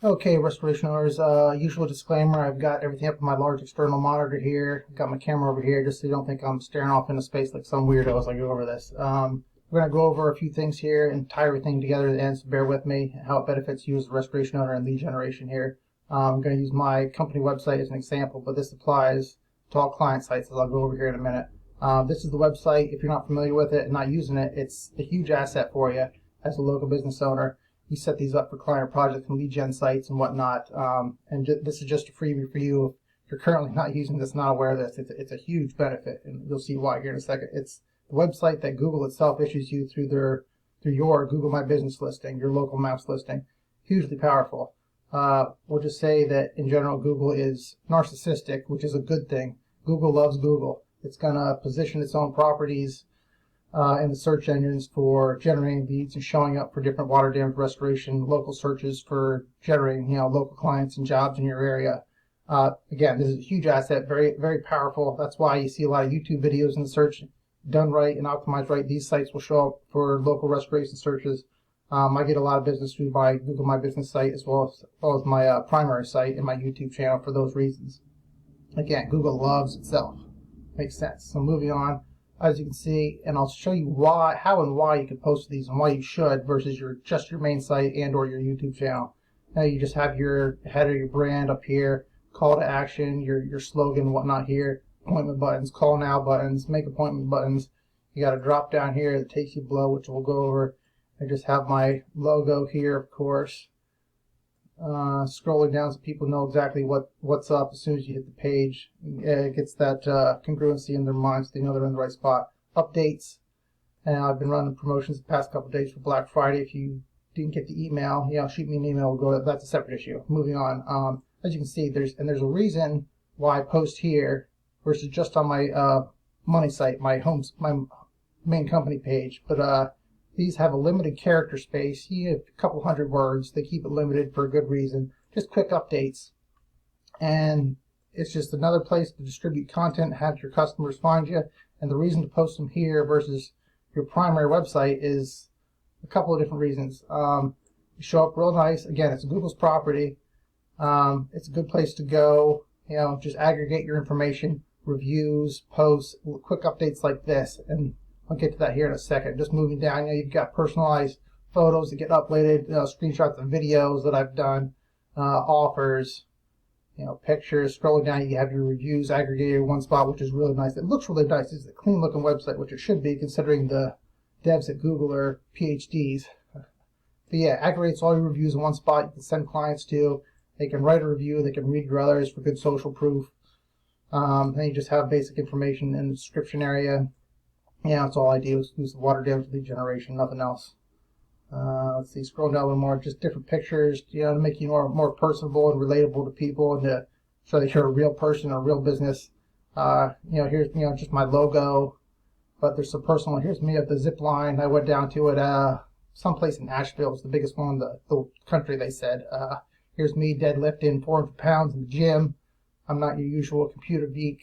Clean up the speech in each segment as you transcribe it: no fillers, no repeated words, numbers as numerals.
Okay, restoration owners, usual disclaimer, I've got everything up on my large external monitor here. Got my camera over here just so you don't think I'm staring off into space like some weirdo as I go over this. We're going to go over a few things here and tie everything together at the end, so bear with me, how it benefits you as a restoration owner and lead generation here. I'm going to use my company website as an example, but this applies to all client sites, as I'll go over here in a minute. This is the website. If you're not familiar with it and not using it, it's a huge asset for you as a local business owner. We set these up for client projects and lead gen sites and whatnot. This is just a freebie for you. If you're currently not using this, not aware of this, it's a huge benefit, and you'll see why here in a second. It's the website that Google itself issues you through your Google My Business listing, your local maps listing. Hugely powerful. We'll just say that in general, Google is narcissistic, which is a good thing. Google loves Google. It's going to position its own properties in the search engines for generating leads and showing up for different water damage restoration, local searches for generating, local clients and jobs in your area. Again, this is a huge asset, very, very powerful. That's why you see a lot of YouTube videos in the search done right and optimized right. These sites will show up for local restoration searches. I get a lot of business through my Google My Business site as well as my primary site and my YouTube channel for those reasons. Again, Google loves itself. Makes sense. So moving on. As you can see, and I'll show you how and why you can post these and why you should versus just your main site and or your YouTube channel. Now you just have your header, your brand up here, call to action, your slogan and whatnot here, appointment buttons, call now buttons, make appointment buttons. You got a drop down here that takes you below, which we'll go over. I just have my logo here, of course. Scrolling down so people know exactly what's up as soon as you hit the page. It gets that congruency in their minds so they know they're in the right spot. Updates, and I've been running promotions the past couple of days for Black Friday. If you didn't get the email, shoot me an email. That's a separate issue. Moving on. As you can see, there's a reason why I post here versus just on my money site, my main company page. But these have a limited character space. You have a couple hundred words. They keep it limited for a good reason. Just quick updates. And it's just another place to distribute content, have your customers find you. And the reason to post them here versus your primary website is a couple of different reasons. You show up real nice. Again, it's Google's property. It's a good place to go. Just aggregate your information, reviews, posts, quick updates like this. And I'll get to that here in a second. Just moving down, you've got personalized photos that get uploaded, screenshots of videos that I've done, offers, pictures. Scrolling down, you have your reviews aggregated in one spot, which is really nice. It looks really nice. It's a clean looking website, which it should be considering the devs at Google are PhDs. But yeah, aggregates all your reviews in one spot. You can send clients to. They can write a review. They can read your others for good social proof. Then you just have basic information in the description area. That's all I do is use the water damage lead generation, nothing else. Let's see, scroll down a little more, just different pictures, to make you more personable and relatable to people and to show that you're a real person, a real business. Here's, just my logo, but there's some personal. Here's me at the zip line. I went down to it, someplace in Asheville. It's the biggest one in the country, they said. Here's me deadlifting 400 pounds in the gym. I'm not your usual computer geek,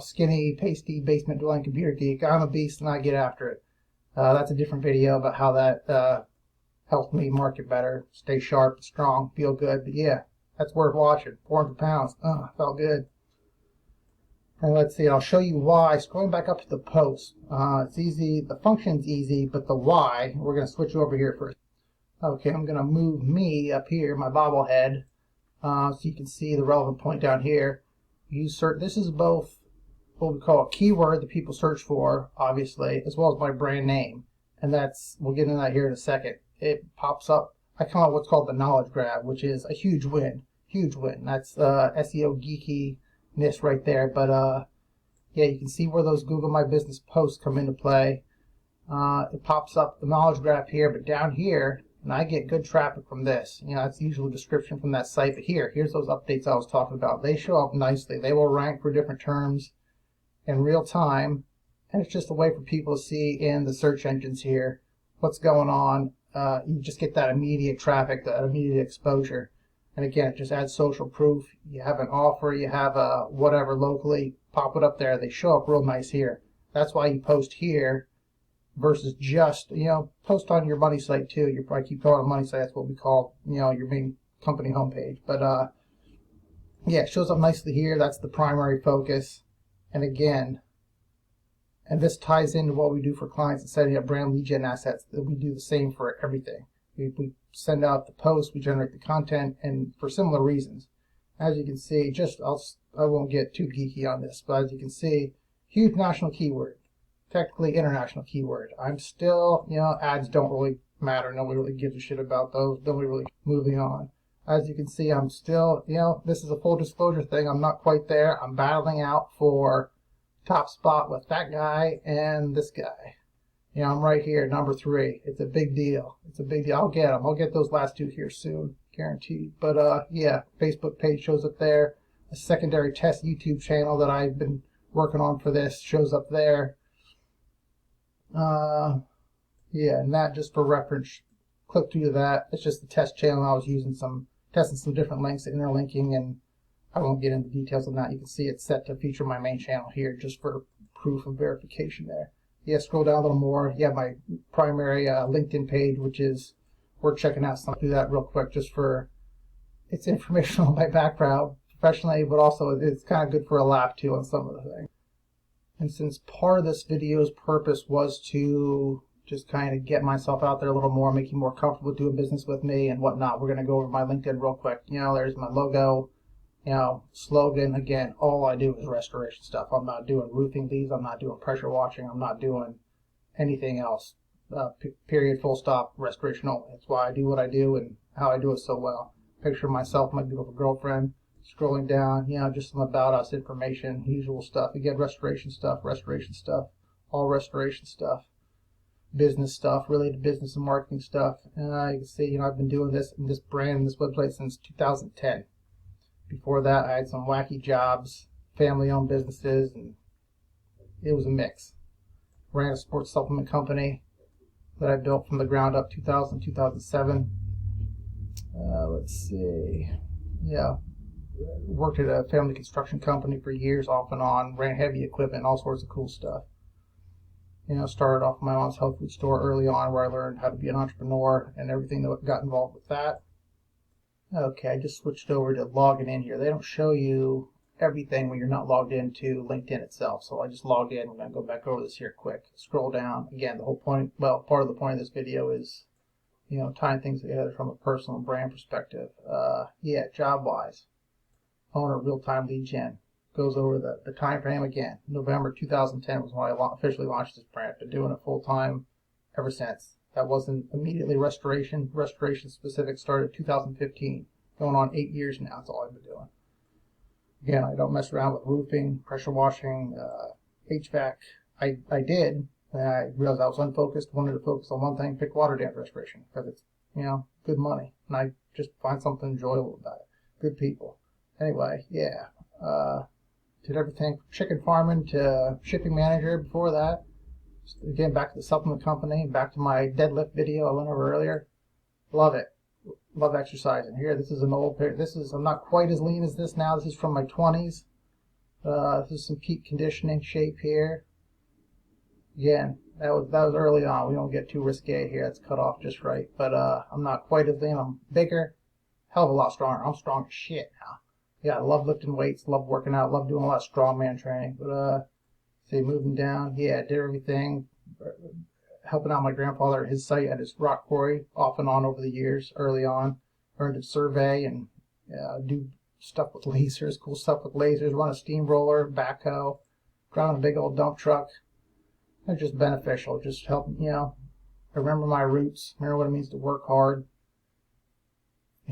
skinny, pasty, basement dwelling computer geek. I'm a beast and I get after it. That's a different video about how that helped me market better, stay sharp, strong, feel good. But yeah, that's worth watching. 400 pounds. Felt good. And let's see, I'll show you why. Scrolling back up to the post. It's easy. The function's easy, but the why, we're going to switch over here first. Okay, I'm going to move me up here, my bobblehead. So you can see the relevant point down here. This is both what we call a keyword that people search for, obviously, as well as my brand name. And we'll get into that here in a second. It pops up. I call it what's called the knowledge grab, which is a huge win. Huge win. That's SEO geekiness right there. But yeah, you can see where those Google My Business posts come into play. It pops up the knowledge graph here, but down here, and I get good traffic from this. That's the usual description from that site. But here's those updates I was talking about. They show up nicely. They will rank for different terms in real time. And it's just a way for people to see in the search engines here what's going on. You just get that immediate traffic, that immediate exposure. And again, it just adds social proof. You have an offer, you have a whatever locally, pop it up there. They show up real nice here. That's why you post here versus just, post on your money site too. I keep calling it a money site. That's what we call, your main company homepage. But yeah, it shows up nicely here. That's the primary focus. And again, and this ties into what we do for clients and setting up brand lead gen assets. That we do the same for everything. We send out the post, we generate the content, and for similar reasons. As you can see, I won't get too geeky on this, but as you can see, huge national keyword, technically international keyword. I'm still, ads don't really matter. Nobody really gives a shit about those. Nobody really moving on. As you can see, I'm still, this is a full disclosure thing. I'm not quite there. I'm battling out for top spot with that guy and this guy. I'm right here, number 3. It's a big deal. It's a big deal. I'll get them. I'll get those last 2 here soon, guaranteed. But yeah, Facebook page shows up there. A secondary test YouTube channel that I've been working on for this shows up there. Yeah, and that, just for reference, click through that. It's just the test channel. I was using testing some different links, interlinking, and I won't get into details on that. You can see it's set to feature my main channel here, just for proof of verification there. Yeah, scroll down a little more. Yeah, my primary LinkedIn page, which is worth checking out. So I'll do that real quick, just for it's informational on my background professionally, but also it's kind of good for a laugh too on some of the things. And since part of this video's purpose was to just kind of get myself out there a little more, make you more comfortable doing business with me and whatnot, we're going to go over my LinkedIn real quick. There's my logo. Slogan. Again, all I do is restoration stuff. I'm not doing roofing leads. I'm not doing pressure washing. I'm not doing anything else. Period, full stop, restoration only. That's why I do what I do and how I do it so well. Picture of myself, my beautiful girlfriend, scrolling down, just some about us information, usual stuff. Again, restoration stuff, all restoration stuff, business stuff, related business and marketing stuff. And you can see, I've been doing this and this brand and this website since 2010. Before that, I had some wacky jobs, family-owned businesses, and it was a mix. Ran a sports supplement company that I built from the ground up, 2000, 2007. Let's see. Yeah, worked at a family construction company for years, off and on. Ran heavy equipment, all sorts of cool stuff. Started off my mom's health food store early on, where I learned how to be an entrepreneur and everything that got involved with that. Okay, I just switched over to logging in here. They don't show you everything when you're not logged into LinkedIn itself. So I just logged in. I'm going to go back over this here quick. Scroll down. Again, the whole point, part of the point of this video is, tying things together from a personal brand perspective. Yeah, job-wise, owner real-time lead gen. Goes over the time frame again. November 2010 was when I officially launched this brand. Been doing it full-time ever since. That wasn't immediately restoration. Restoration specific started 2015. Going on 8 years now. That's all I've been doing. Again, I don't mess around with roofing, pressure washing, HVAC. I did. And I realized I was unfocused. Wanted to focus on one thing. Pick water damage restoration because it's good money, and I just find something enjoyable about it. Good people. Anyway, yeah. Did everything from chicken farming to shipping manager before that. Again, back to the supplement company, back to my deadlift video I went over earlier. Love it. Love exercising. Here, this is an old pair. I'm not quite as lean as this now. This is from my 20s. This is some peak conditioning shape here. Again, that was early on. We don't get too risque here. It's cut off just right. But I'm not quite as lean. I'm bigger. Hell of a lot stronger. I'm strong as shit now. Yeah, I love lifting weights. Love working out. Love doing a lot of strongman training. But see, moving down, yeah, did everything, helping out my grandfather at his site at his rock quarry, off and on over the years, early on. Learned to survey and do stuff with lasers, cool stuff with lasers, run a steamroller, backhoe, drive a big old dump truck. It's just beneficial, just help, I remember my roots, remember what it means to work hard.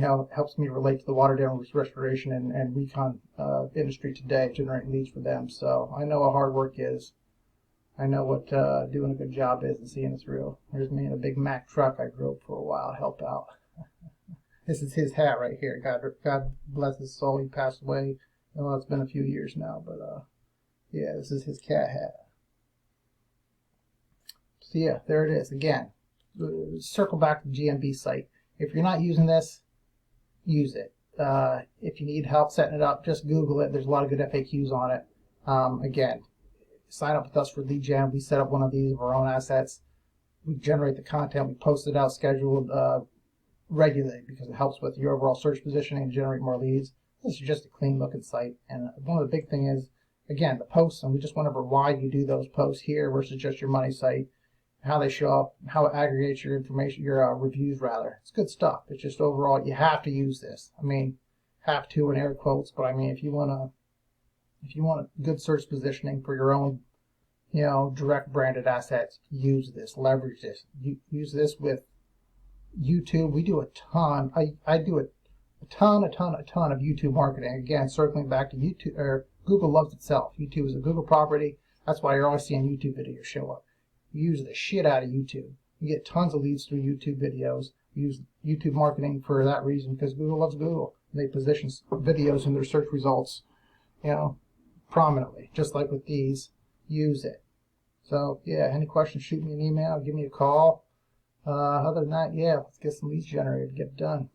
It helps me relate to the water damage restoration and recon industry today, generating leads for them. So I know what hard work is. I know what doing a good job is and seeing it through. Here's me in a big Mack truck I drove for a while, helped out. This is his hat right here. God bless his soul. He passed away. Well, it's been a few years now, but yeah, this is his cat hat. So yeah, there it is. Again, circle back to the GMB site. If you're not using this, use it. If you need help setting it up, just Google it. There's a lot of good FAQs on it. Again, sign up with us for lead gen. We set up one of these of our own assets. We generate the content. We post it out scheduled regularly because it helps with your overall search positioning and generate more leads. This is just a clean looking site. And one of the big things is, again, the posts, and we just went over why you do those posts here versus just your money site, how they show up, how it aggregates your information, your reviews rather. It's good stuff. It's just overall, you have to use this. I mean, have to in air quotes, but I mean, if you want good search positioning for your own, direct branded assets, use this, leverage this. Use this with YouTube. We do a ton. I do a ton of YouTube marketing. Again, circling back to YouTube, or Google loves itself. YouTube is a Google property. That's why you're always seeing YouTube videos show up. You use the shit out of YouTube. You get tons of leads through YouTube videos. Use YouTube marketing for that reason because Google loves Google. They position videos in their search results, prominently. Just like with these, use it. So yeah, any questions, shoot me an email, give me a call. Other than that, yeah, let's get some leads generated, get it done.